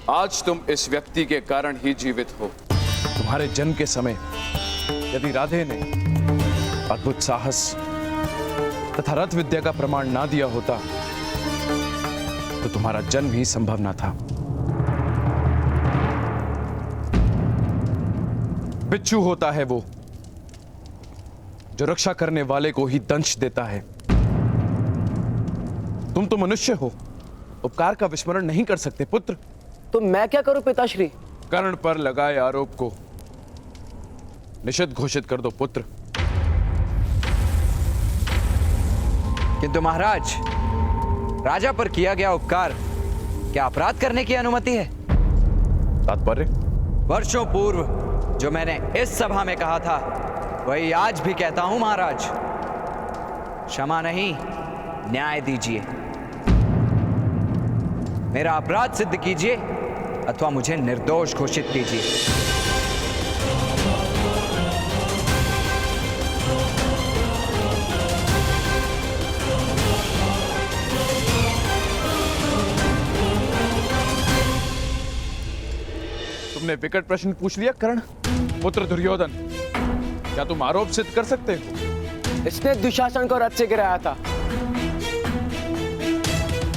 आज तुम इस व्यक्ति के कारण ही जीवित हो। तुम्हारे जन्म के समय यदि राधे ने अद्भुत साहस तथा रथ विद्या का प्रमाण ना दिया होता तो तुम्हारा जन्म ही संभव ना था। बिच्छू होता है वो जो रक्षा करने वाले को ही दंश देता है। तुम तो मनुष्य हो, उपकार का विस्मरण नहीं कर सकते पुत्र। तो मैं क्या करूं पिताश्री? कर्ण पर लगाए आरोप को निषिद्ध घोषित कर दो पुत्र। किंतु महाराज, राजा पर किया गया उपकार क्या अपराध करने की अनुमति है? तात्पर्य? वर्षों पूर्व जो मैंने इस सभा में कहा था वही आज भी कहता हूं महाराज। क्षमा नहीं, न्याय दीजिए। मेरा अपराध सिद्ध कीजिए अथवा मुझे निर्दोष घोषित कीजिए। तुमने विकट प्रश्न पूछ लिया कर्ण पुत्र दुर्योधन। क्या तुम आरोप सिद्ध कर सकते हो? इसने दुशासन को रथ से गिराया था।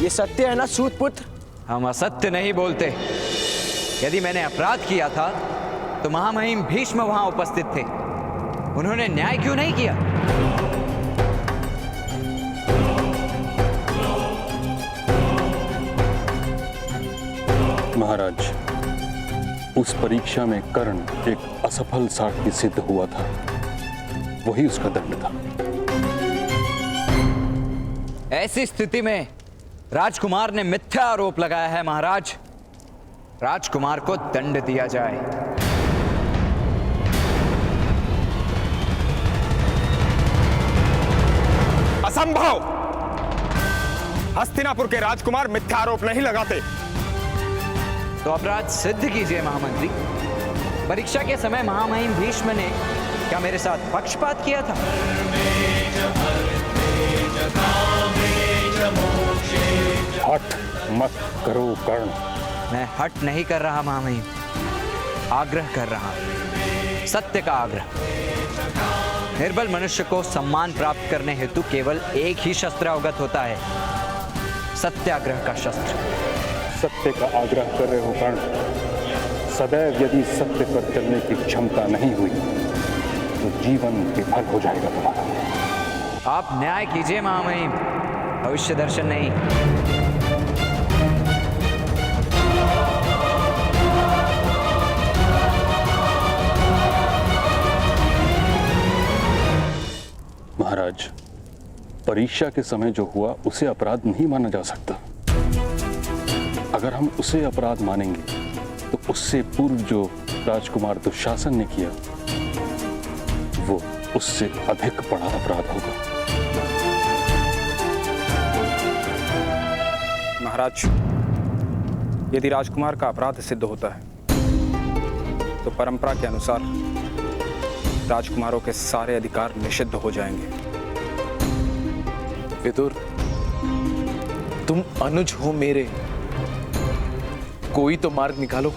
ये सत्य है ना सूत पुत्र? हम असत्य नहीं बोलते। यदि मैंने अपराध किया था तो महामहिम भीष्म वहां उपस्थित थे। उन्होंने न्याय क्यों नहीं किया? महाराज, उस परीक्षा में कर्ण एक असफल सारथी सिद्ध हुआ था, वही उसका दंड था। ऐसी स्थिति में राजकुमार ने मिथ्या आरोप लगाया है महाराज। राजकुमार को दंड दिया जाए। असंभव! हस्तिनापुर के राजकुमार मिथ्या आरोप नहीं लगाते। तो अपराध सिद्ध कीजिए महामंत्री। परीक्षा के समय महामहिम भीष्म ने क्या मेरे साथ पक्षपात किया था? हठ मत करो कर्ण। मैं हट नहीं कर रहा महामहिम, आग्रह कर रहा हूं, सत्य का आग्रह। निर्बल मनुष्य को सम्मान प्राप्त करने हेतु केवल एक ही शस्त्र अवगत होता है, सत्याग्रह का शस्त्र। सत्य का आग्रह कर रहे हो कर्ण। सदैव यदि सत्य पर चलने की क्षमता नहीं हुई तो जीवन विफल हो जाएगा तुम्हारा। आप न्याय कीजिए महामहिम, भविष्य दर्शन नहीं। महाराज, परीक्षा के समय जो हुआ उसे अपराध नहीं माना जा सकता। अगर हम उसे अपराध मानेंगे तो उससे पूर्व जो राजकुमार दुशासन ने किया वो उससे अधिक बड़ा अपराध होगा। महाराज, यदि राजकुमार का अपराध सिद्ध होता है तो परंपरा के अनुसार राजकुमारों के सारे अधिकार निषिद्ध हो जाएंगे। विदुर, तुम अनुज हो मेरे, कोई तो मार्ग निकालो।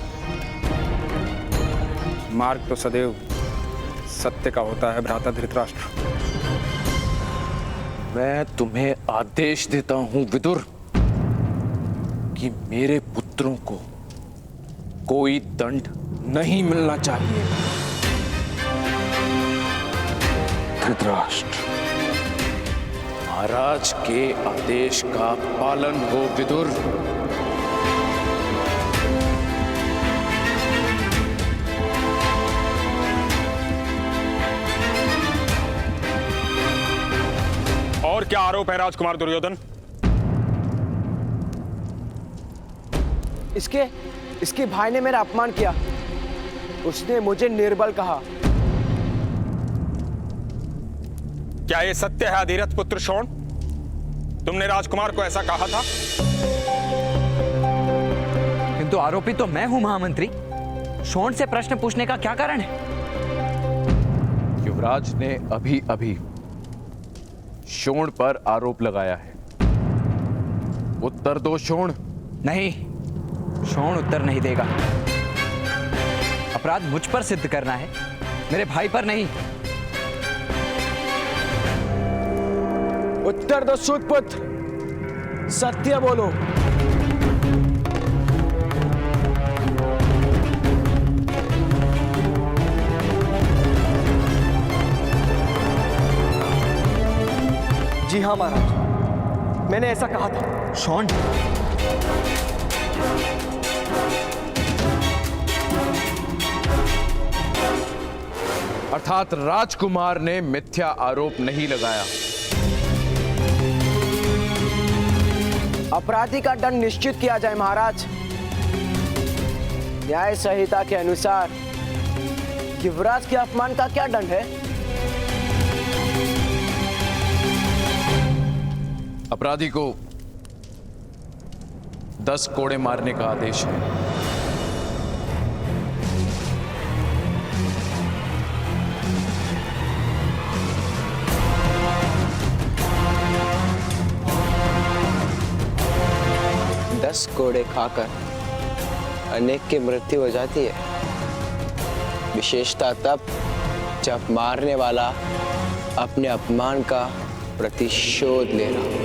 मार्ग तो सदैव सत्य का होता है भ्राता धृतराष्ट्र। मैं तुम्हें आदेश देता हूं विदुर कि मेरे पुत्रों को कोई दंड नहीं मिलना चाहिए। धृतराष्ट्र, महाराज के आदेश का पालन हो विदुर। और क्या आरोप है राजकुमार दुर्योधन? इसके भाई ने मेरा अपमान किया। उसने मुझे निर्बल कहा। क्या यह सत्य है अधिरथ पुत्र शोण? तुमने राजकुमार को ऐसा कहा था? किंतु आरोपी तो मैं हूं महामंत्री। शोण से प्रश्न पूछने का क्या कारण है? युवराज ने अभी अभी शोण पर आरोप लगाया है। उत्तर दो शोण। नहीं, शोण उत्तर नहीं देगा। अपराध मुझ पर सिद्ध करना है, मेरे भाई पर नहीं। उत्तर दो सूतपुत्र, सत्य बोलो। जी हाँ महाराज, मैंने ऐसा कहा था। शोण, अर्थात राजकुमार ने मिथ्या आरोप नहीं लगाया। अपराधी का दंड निश्चित किया जाए महाराज। न्याय संहिता के अनुसार युवराज के अपमान का क्या दंड है? अपराधी को 10 कोड़े मारने का आदेश है। दस कोड़े खाकर अनेक की मृत्यु हो जाती है, विशेषता तब जब मारने वाला अपने अपमान का प्रतिशोध ले रहा हो।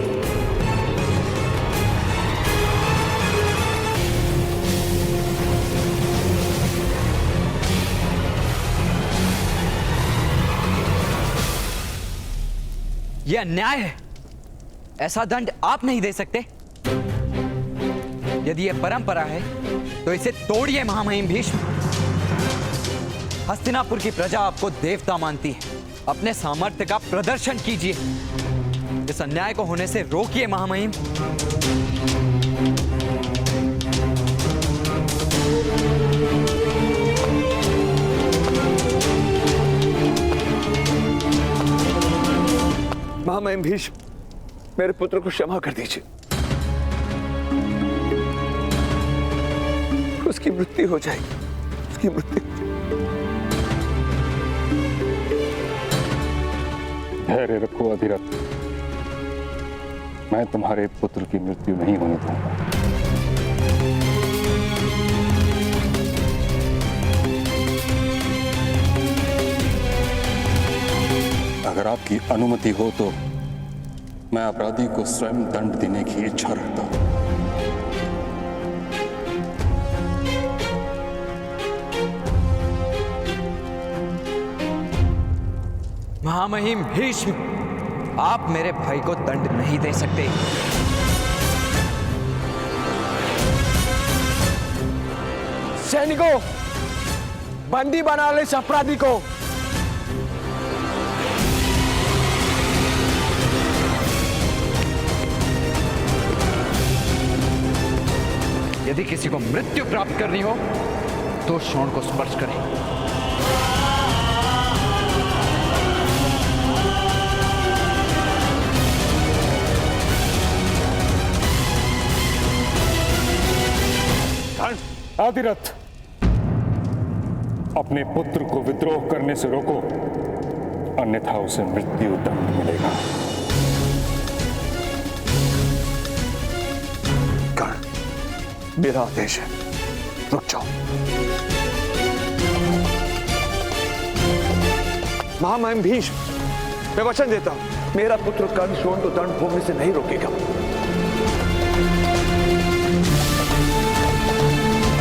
यह अन्याय है। ऐसा दंड आप नहीं दे सकते। यदि यह परंपरा है तो इसे तोड़िए महामहिम भीष्म। हस्तिनापुर की प्रजा आपको देवता मानती है। अपने सामर्थ्य का प्रदर्शन कीजिए। इस अन्याय को होने से रोकिए महामहिम। महामहिम भीष्म, मेरे पुत्र को क्षमा कर दीजिए। उसकी मृत्यु हो जाएगी, उसकी मृत्यु। धैर्य रखो अधिरथ, मैं तुम्हारे पुत्र की मृत्यु नहीं होने दूंगा। अगर आपकी अनुमति हो तो मैं अपराधी को स्वयं दंड देने की इच्छा रखता हूं। महामहिम भीष्म, आप मेरे भाई को दंड नहीं दे सकते। सैनिकों, बंदी बना ले इस अपराधी को। यदि किसी को मृत्यु प्राप्त करनी हो तो शोण को स्पर्श करें। अधिरथ, अपने पुत्र को विद्रोह करने से रोको, अन्यथा उसे मृत्यु दंड मिलेगा। कर्ण, मेरा आदेश है, रुक जाओ। महामहिम भीष्म, मैं वचन देता हूं, मेरा पुत्र कर्ण शोण को दंड भोगने से नहीं रोकेगा।